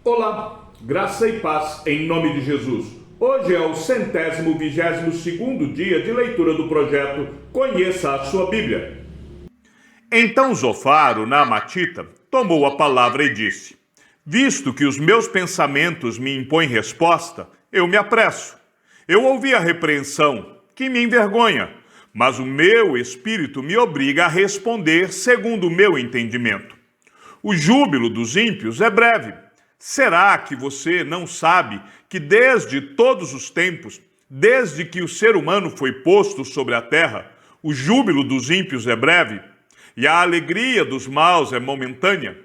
Olá, graça e paz em nome de Jesus. Hoje é o 122º dia de leitura do projeto Conheça a Sua Bíblia. Então Zofar, o Naamatita, tomou a palavra e disse: Visto que os meus pensamentos me impõem resposta, eu me apresso. Eu ouvi a repreensão, que me envergonha, mas o meu espírito me obriga a responder segundo o meu entendimento. O júbilo dos ímpios é breve. Será que você não sabe que desde todos os tempos, desde que o ser humano foi posto sobre a terra, o júbilo dos ímpios é breve e a alegria dos maus é momentânea?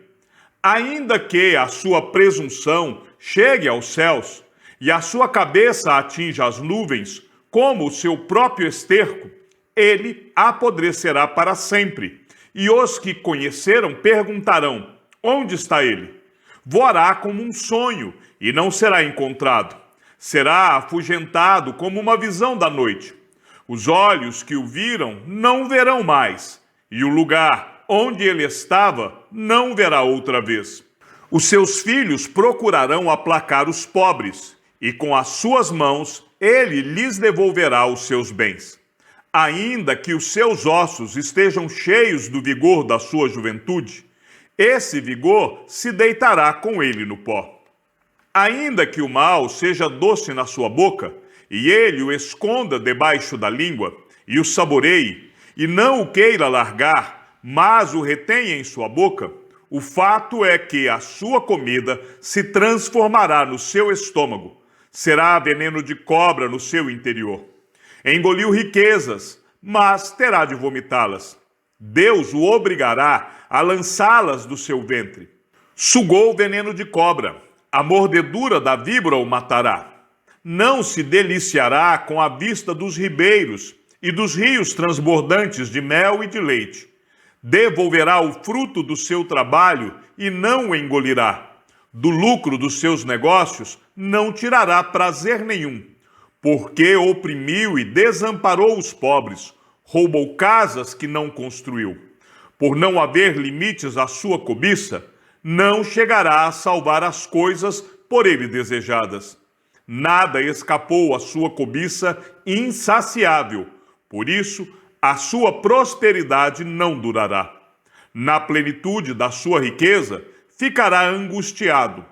Ainda que a sua presunção chegue aos céus e a sua cabeça atinja as nuvens, como o seu próprio esterco, ele apodrecerá para sempre. E os que conheceram perguntarão: onde está ele? Voará como um sonho e não será encontrado. Será afugentado como uma visão da noite. Os olhos que o viram não verão mais, e o lugar onde ele estava não verá outra vez. Os seus filhos procurarão aplacar os pobres, e com as suas mãos ele lhes devolverá os seus bens. Ainda que os seus ossos estejam cheios do vigor da sua juventude, esse vigor se deitará com ele no pó. Ainda que o mal seja doce na sua boca, e ele o esconda debaixo da língua, e o saboreie, e não o queira largar, mas o retenha em sua boca, o fato é que a sua comida se transformará no seu estômago, será veneno de cobra no seu interior. Engoliu riquezas, mas terá de vomitá-las. Deus o obrigará a lançá-las do seu ventre. Sugou o veneno de cobra, a mordedura da víbora o matará. Não se deliciará com a vista dos ribeiros e dos rios transbordantes de mel e de leite. Devolverá o fruto do seu trabalho e não o engolirá. Do lucro dos seus negócios não tirará prazer nenhum, porque oprimiu e desamparou os pobres, roubou casas que não construiu. Por não haver limites à sua cobiça, não chegará a salvar as coisas por ele desejadas. Nada escapou à sua cobiça insaciável, por isso a sua prosperidade não durará. Na plenitude da sua riqueza, ficará angustiado.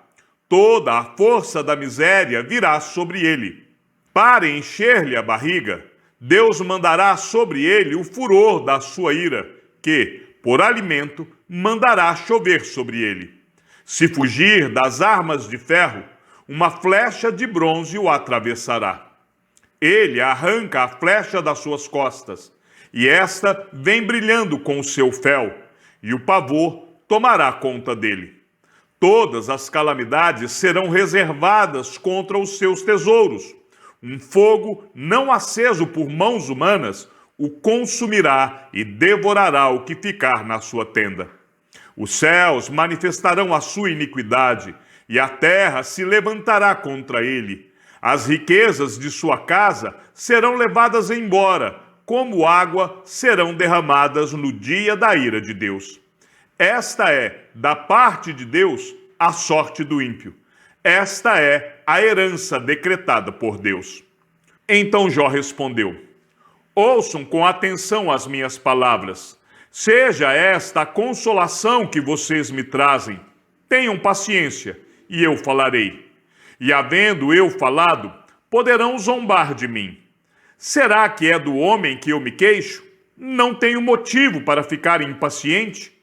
Toda a força da miséria virá sobre ele. Para encher-lhe a barriga, Deus mandará sobre ele o furor da sua ira, que, por alimento, mandará chover sobre ele. Se fugir das armas de ferro, uma flecha de bronze o atravessará. Ele arranca a flecha das suas costas, e esta vem brilhando com o seu fel, e o pavor tomará conta dele. Todas as calamidades serão reservadas contra os seus tesouros. Um fogo não aceso por mãos humanas o consumirá e devorará o que ficar na sua tenda. Os céus manifestarão a sua iniquidade, e a terra se levantará contra ele. As riquezas de sua casa serão levadas embora, como água serão derramadas no dia da ira de Deus. Esta é, da parte de Deus, a sorte do ímpio. Esta é a herança decretada por Deus. Então Jó respondeu: ouçam com atenção as minhas palavras. Seja esta a consolação que vocês me trazem. Tenham paciência, e eu falarei. E havendo eu falado, poderão zombar de mim. Será que é do homem que eu me queixo? Não tenho motivo para ficar impaciente.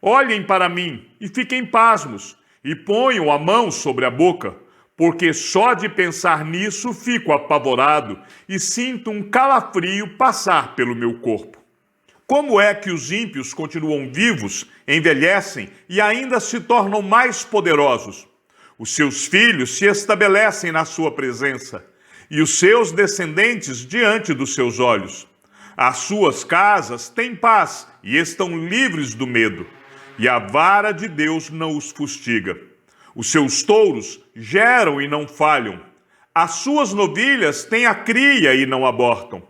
Olhem para mim e fiquem pasmos, e ponham a mão sobre a boca, porque só de pensar nisso fico apavorado e sinto um calafrio passar pelo meu corpo. Como é que os ímpios continuam vivos, envelhecem e ainda se tornam mais poderosos? Os seus filhos se estabelecem na sua presença, e os seus descendentes diante dos seus olhos. As suas casas têm paz e estão livres do medo, e a vara de Deus não os fustiga. Os seus touros geram e não falham. As suas novilhas têm a cria e não abortam.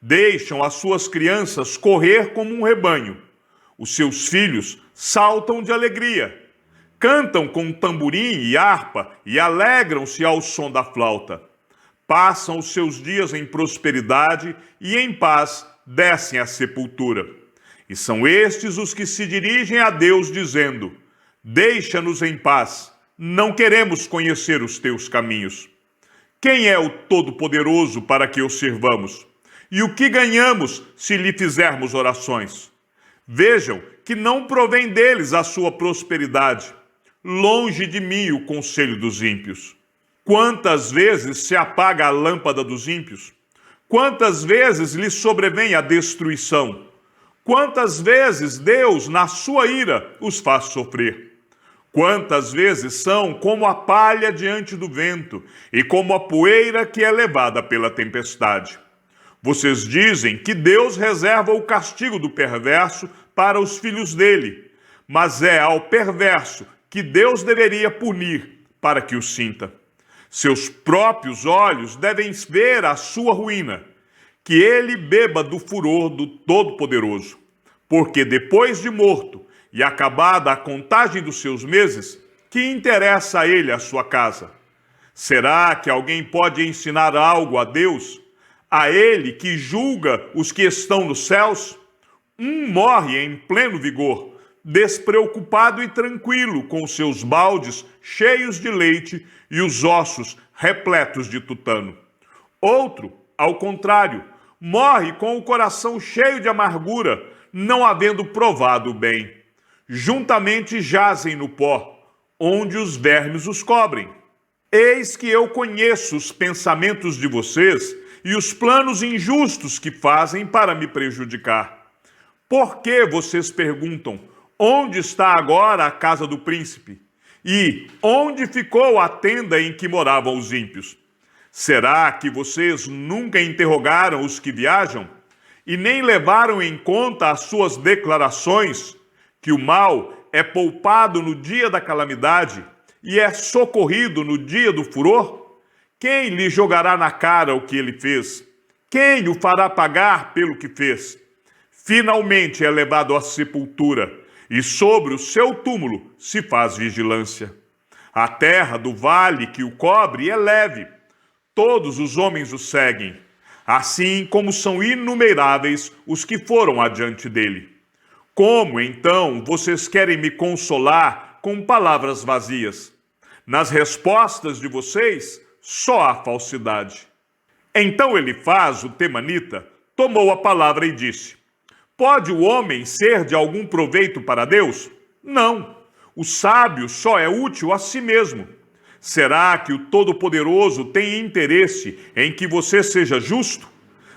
Deixam as suas crianças correr como um rebanho. Os seus filhos saltam de alegria. cantam com tamborim e harpa e alegram-se ao som da flauta. Passam os seus dias em prosperidade e em paz descem à sepultura. E são estes os que se dirigem a Deus dizendo: deixa-nos em paz, não queremos conhecer os teus caminhos. Quem é o Todo-Poderoso para que o sirvamos? E o que ganhamos se lhe fizermos orações? Vejam que não provém deles a sua prosperidade. Longe de mim o conselho dos ímpios. Quantas vezes se apaga a lâmpada dos ímpios? Quantas vezes lhe sobrevém a destruição? Quantas vezes Deus, na sua ira, os faz sofrer? Quantas vezes são como a palha diante do vento e como a poeira que é levada pela tempestade? Vocês dizem que Deus reserva o castigo do perverso para os filhos dele, mas é ao perverso que Deus deveria punir para que o sinta. Seus próprios olhos devem ver a sua ruína, que ele beba do furor do Todo-Poderoso, porque depois de morto e acabada a contagem dos seus meses, que interessa a ele a sua casa? Será que alguém pode ensinar algo a Deus? A ele que julga os que estão nos céus? Um morre em pleno vigor, despreocupado e tranquilo, com seus baldes cheios de leite e os ossos repletos de tutano. Outro, ao contrário, morre com o coração cheio de amargura, não havendo provado o bem. Juntamente jazem no pó, onde os vermes os cobrem. Eis que eu conheço os pensamentos de vocês e os planos injustos que fazem para me prejudicar. Por que vocês perguntam: onde está agora a casa do príncipe? E onde ficou a tenda em que moravam os ímpios? Será que vocês nunca interrogaram os que viajam? E nem levaram em conta as suas declarações, que o mal é poupado no dia da calamidade e é socorrido no dia do furor? Quem lhe jogará na cara o que ele fez? Quem o fará pagar pelo que fez? Finalmente é levado à sepultura, e sobre o seu túmulo se faz vigilância. A terra do vale que o cobre é leve, todos os homens o seguem, assim como são inumeráveis os que foram adiante dele. Como, então, vocês querem me consolar com palavras vazias? Nas respostas de vocês, só há falsidade. Então Elifaz, o temanita, tomou a palavra e disse: pode o homem ser de algum proveito para Deus? Não. O sábio só é útil a si mesmo. Será que o Todo-Poderoso tem interesse em que você seja justo?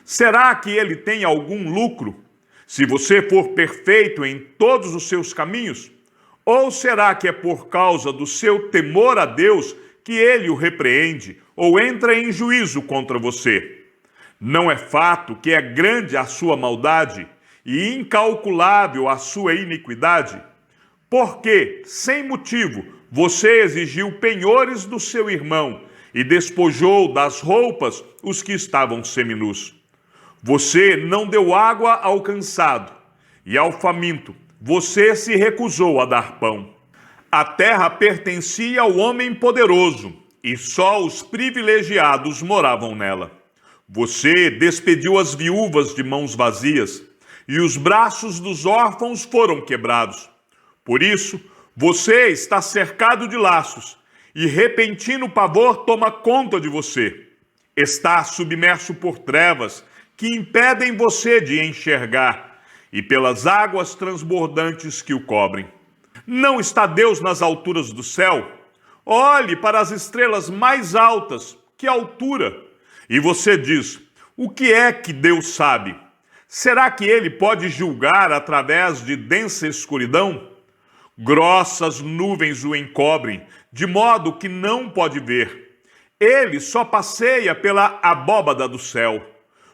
Será que ele tem algum lucro se você for perfeito em todos os seus caminhos? Ou será que é por causa do seu temor a Deus que ele o repreende ou entra em juízo contra você? Não é fato que é grande a sua maldade e incalculável a sua iniquidade? Porque, sem motivo, você exigiu penhores do seu irmão e despojou das roupas os que estavam seminus. Você não deu água ao cansado, e ao faminto você se recusou a dar pão. A terra pertencia ao homem poderoso, e só os privilegiados moravam nela. Você despediu as viúvas de mãos vazias, e os braços dos órfãos foram quebrados. Por isso, você está cercado de laços, e repentino pavor toma conta de você. Está submerso por trevas, que impedem você de enxergar, e pelas águas transbordantes que o cobrem. Não está Deus nas alturas do céu? Olhe para as estrelas mais altas, que altura! E você diz: o que é que Deus sabe? Será que ele pode julgar através de densa escuridão? Grossas nuvens o encobrem, de modo que não pode ver. Ele só passeia pela abóbada do céu.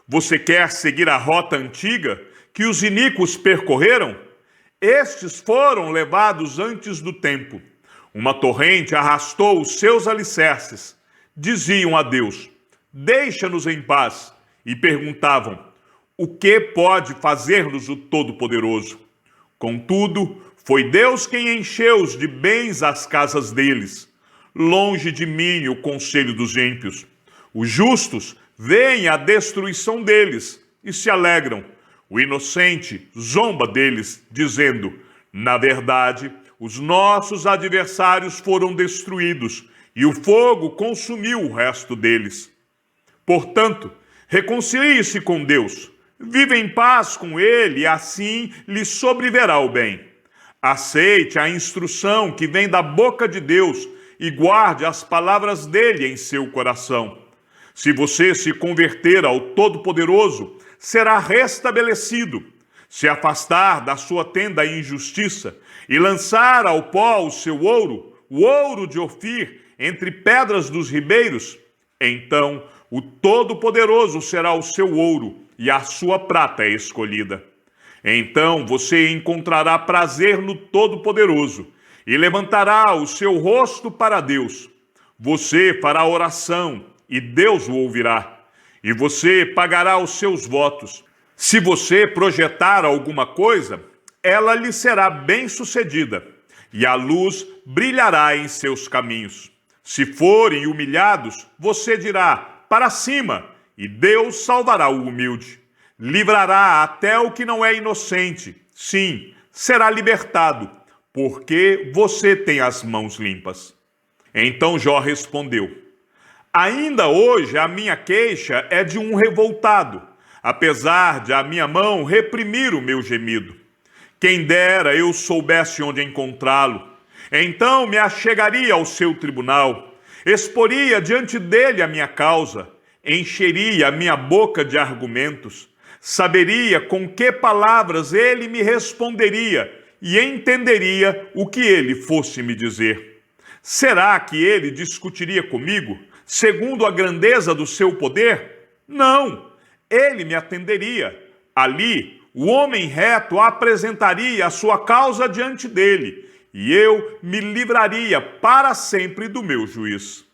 Você quer seguir a rota antiga que os iníquos percorreram? Estes foram levados antes do tempo. Uma torrente arrastou os seus alicerces. Diziam a Deus: deixa-nos em paz. E perguntavam: o que pode fazer-nos o Todo-Poderoso? Contudo, Foi Deus quem encheu de bens as casas deles. Longe de mim o conselho dos ímpios. Os justos veem a destruição deles e se alegram. O inocente zomba deles, dizendo: na verdade, os nossos adversários foram destruídos e o fogo consumiu o resto deles. Portanto, reconcilie-se com Deus, viva em paz com Ele e assim lhe sobrevirá o bem. Aceite a instrução que vem da boca de Deus e guarde as palavras dele em seu coração. Se você se converter ao Todo-Poderoso, será restabelecido. Se afastar da sua tenda a injustiça e lançar ao pó o seu ouro, o ouro de Ofir, entre pedras dos ribeiros, então o Todo-Poderoso será o seu ouro e a sua prata é escolhida. Então você encontrará prazer no Todo-Poderoso e levantará o seu rosto para Deus. Você fará oração e Deus o ouvirá, e você pagará os seus votos. Se você projetar alguma coisa, ela lhe será bem-sucedida, e a luz brilhará em seus caminhos. Se forem humilhados, você dirá: para cima, e Deus salvará o humilde. Livrará até o que não é inocente. Sim, será libertado, porque você tem as mãos limpas. Então Jó respondeu: ainda hoje a minha queixa é de um revoltado, apesar de a minha mão reprimir o meu gemido. Quem dera eu soubesse onde encontrá-lo. Então me achegaria ao seu tribunal, exporia diante dele a minha causa, encheria a minha boca de argumentos, saberia com que palavras ele me responderia e entenderia o que ele fosse me dizer. Será que ele discutiria comigo, segundo a grandeza do seu poder? Não, ele me atenderia. Ali, o homem reto apresentaria a sua causa diante dele, e eu me livraria para sempre do meu juiz.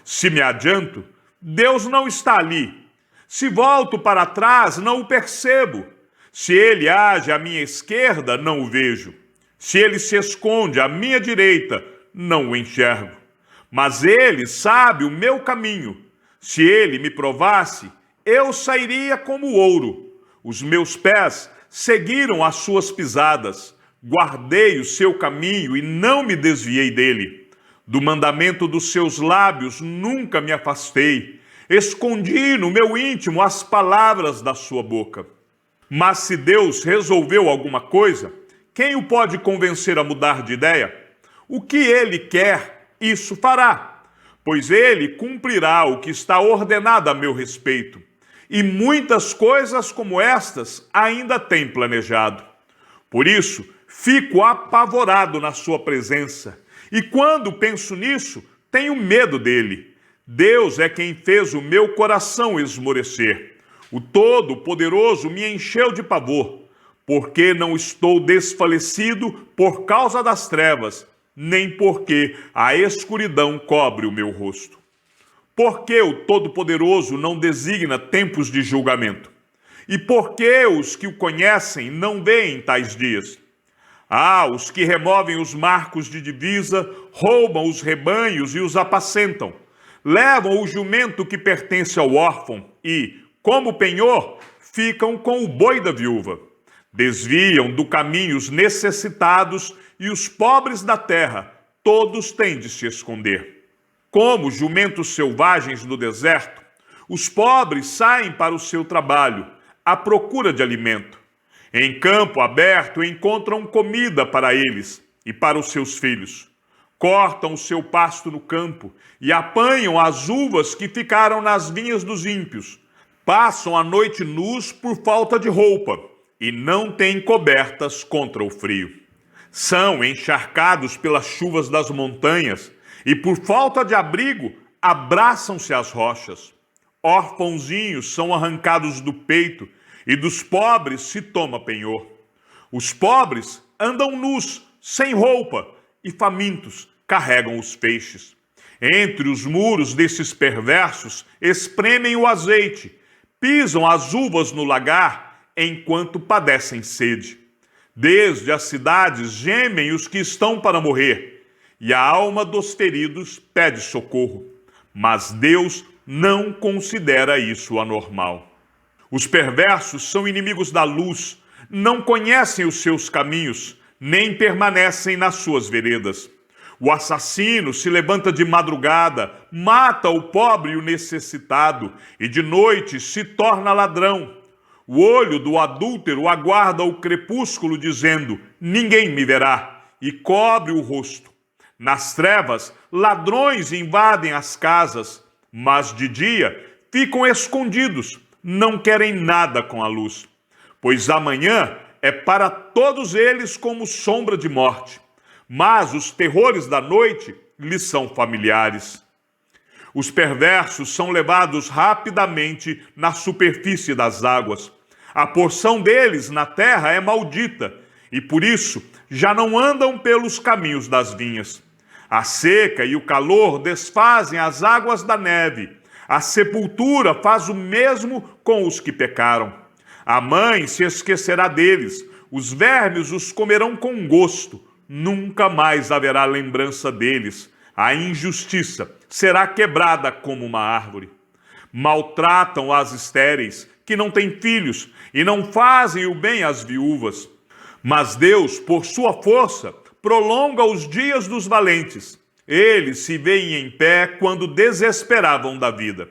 Se me adianto, Deus não está ali. Se volto para trás, não o percebo. Se ele age à minha esquerda, não o vejo. Se ele se esconde à minha direita, não o enxergo. Mas ele sabe o meu caminho. Se ele me provasse, eu sairia como ouro. Os meus pés seguiram as suas pisadas. Guardei o seu caminho e não me desviei dele. Do mandamento dos seus lábios nunca me afastei. Escondi no meu íntimo as palavras da sua boca. Mas se Deus resolveu alguma coisa, quem o pode convencer a mudar de ideia? O que ele quer, isso fará, pois ele cumprirá o que está ordenado a meu respeito. E muitas coisas como estas ainda tem planejado. Por isso, fico apavorado na sua presença, e quando penso nisso, tenho medo dele. Deus é quem fez o meu coração esmorecer. O Todo-Poderoso me encheu de pavor, porque não estou desfalecido por causa das trevas, nem porque a escuridão cobre o meu rosto. Por que o Todo-Poderoso não designa tempos de julgamento? E por que os que o conhecem não veem tais dias? Ah, os que removem os marcos de divisa, roubam os rebanhos e os apacentam. Levam o jumento que pertence ao órfão e, como penhor, ficam com o boi da viúva. Desviam do caminho os necessitados e os pobres da terra, todos têm de se esconder. Como jumentos selvagens no deserto, os pobres saem para o seu trabalho, à procura de alimento. Em campo aberto encontram comida para eles e para os seus filhos. Cortam o seu pasto no campo e apanham as uvas que ficaram nas vinhas dos ímpios. Passam a noite nus por falta de roupa e não têm cobertas contra o frio. São encharcados pelas chuvas das montanhas e, por falta de abrigo, abraçam-se às rochas. Órfãozinhos são arrancados do peito e dos pobres se toma penhor. Os pobres andam nus, sem roupa, e famintos carregam os feixes. Entre os muros desses perversos espremem o azeite, pisam as uvas no lagar enquanto padecem sede. Desde as cidades gemem os que estão para morrer, e a alma dos feridos pede socorro. Mas Deus não considera isso anormal. Os perversos são inimigos da luz, não conhecem os seus caminhos, nem permanecem nas suas veredas. O assassino se levanta de madrugada, mata o pobre e o necessitado, e de noite se torna ladrão. O olho do adúltero aguarda o crepúsculo, dizendo: ninguém me verá, e cobre o rosto. Nas trevas, ladrões invadem as casas, mas de dia ficam escondidos, não querem nada com a luz. Pois amanhã é para todos eles como sombra de morte, mas os terrores da noite lhes são familiares. Os perversos são levados rapidamente na superfície das águas. A porção deles na terra é maldita, e por isso já não andam pelos caminhos das vinhas. A seca e o calor desfazem as águas da neve. A sepultura faz o mesmo com os que pecaram. A mãe se esquecerá deles, os vermes os comerão com gosto. Nunca mais haverá lembrança deles. A injustiça será quebrada como uma árvore. Maltratam as estéreis, que não têm filhos, e não fazem o bem às viúvas. Mas Deus, por sua força, prolonga os dias dos valentes. Eles se veem em pé quando desesperavam da vida.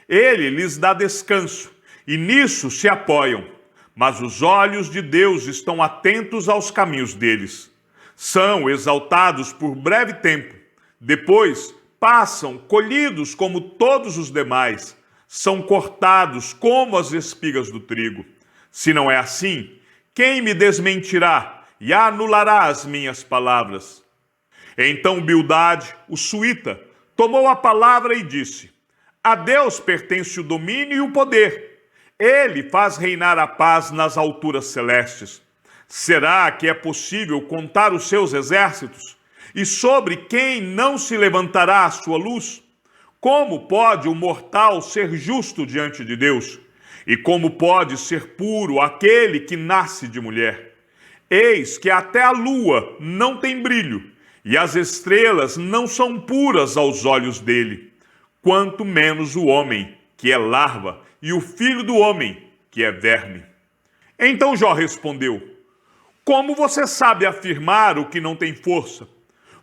Ele lhes dá descanso, e nisso se apoiam. Mas os olhos de Deus estão atentos aos caminhos deles. São exaltados por breve tempo. Depois passam colhidos como todos os demais. São cortados como as espigas do trigo. Se não é assim, quem me desmentirá e anulará as minhas palavras? Então Bildade, o suíta, tomou a palavra e disse: a Deus pertence o domínio e o poder. Ele faz reinar a paz nas alturas celestes. Será que é possível contar os seus exércitos? E sobre quem não se levantará a sua luz? Como pode o mortal ser justo diante de Deus? E como pode ser puro aquele que nasce de mulher? Eis que até a lua não tem brilho, e as estrelas não são puras aos olhos dele. Quanto menos o homem, que é larva, e o filho do homem, que é verme. Então Jó respondeu: como você sabe afirmar o que não tem força?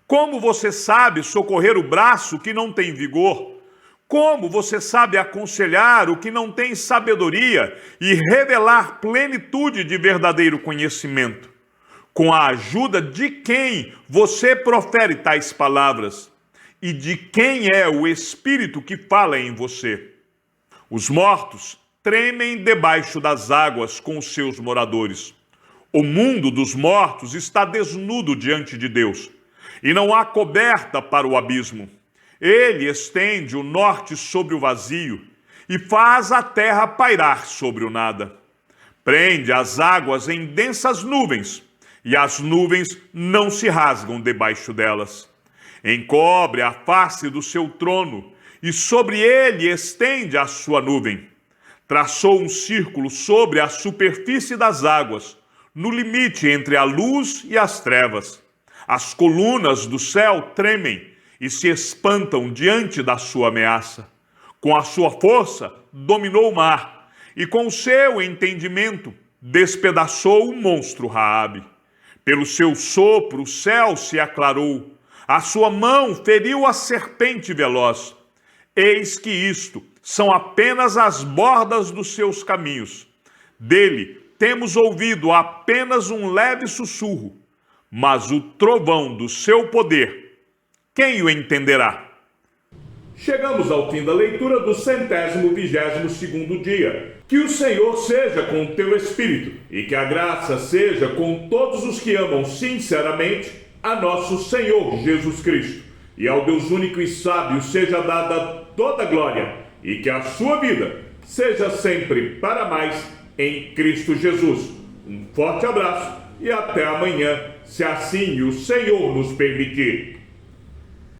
Como você sabe socorrer o braço que não tem vigor? Como você sabe aconselhar o que não tem sabedoria e revelar plenitude de verdadeiro conhecimento? Com a ajuda de quem você profere tais palavras? E de quem é o Espírito que fala em você? Os mortos tremem debaixo das águas com os seus moradores. O mundo dos mortos está desnudo diante de Deus, e não há coberta para o abismo. Ele estende o norte sobre o vazio e faz a terra pairar sobre o nada. Prende as águas em densas nuvens, e as nuvens não se rasgam debaixo delas. Encobre a face do seu trono, e sobre ele estende a sua nuvem. Traçou um círculo sobre a superfície das águas, no limite entre a luz e as trevas. As colunas do céu tremem e se espantam diante da sua ameaça. Com a sua força, dominou o mar, e com o seu entendimento, despedaçou o monstro Raabe. Pelo seu sopro, o céu se aclarou. A sua mão feriu a serpente veloz. Eis que isto são apenas as bordas dos seus caminhos. Dele temos ouvido apenas um leve sussurro, mas o trovão do seu poder, quem o entenderá? Chegamos ao fim da leitura do 122º dia. Que o Senhor seja com o teu espírito e que a graça seja com todos os que amam sinceramente a nosso Senhor Jesus Cristo. E ao Deus único e sábio seja dada toda a glória e que a sua vida seja sempre para mais em Cristo Jesus. Um forte abraço e até amanhã, se assim o Senhor nos permitir.